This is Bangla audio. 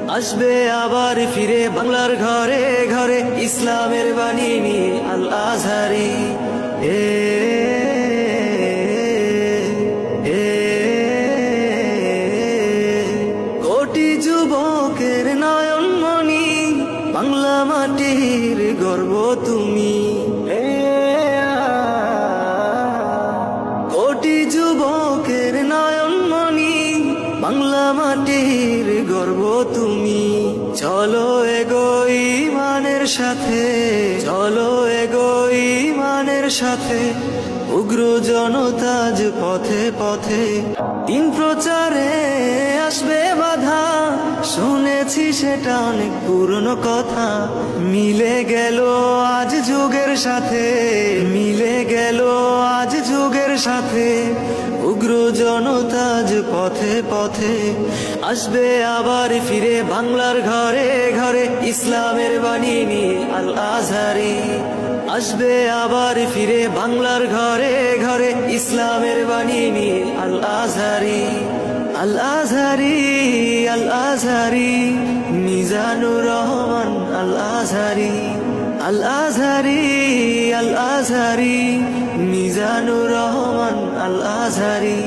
আসবে আবার ফিরে বাংলার ঘরে ঘরে ইসলামের বাণী নিয়ে আল আজহারি। এ এ কোটি যুবকের নয়নমণি, বাংলা মাটির গর্ব তুমি। কোটি যুবকের নয়নমণি, বাংলা মাটির গর্ব তুমি। চলো এগোই ইমানের সাথে, চলো এগোই ইমানের সাথে, উগ্র জনতাজ পথে পথে। দিন প্রচারে আসবে বাধা, শুনেছি সেটা অনেক পুরনো কথা। মিলে গেল আজ যুগের সাথে, মিলে গেল আজ যুগের সাথে, উগ্র জনতাজ পথে পথে। আসবে আবার ফিরে বাংলার ঘরে ঘরে ইসলামের বাণী নিয়ে আল আজহারি। আসবে আবার ফিরে বাংলার ঘরে ঘরে ইসলামের বাণী নিয়ে আল আজহারি। আল আজহারি, আল আজহারি, মিজানুর রহমান আল আজহারি। আল আজহারি, আল আজহারি, মিজানুর রহমান আল আজহারি।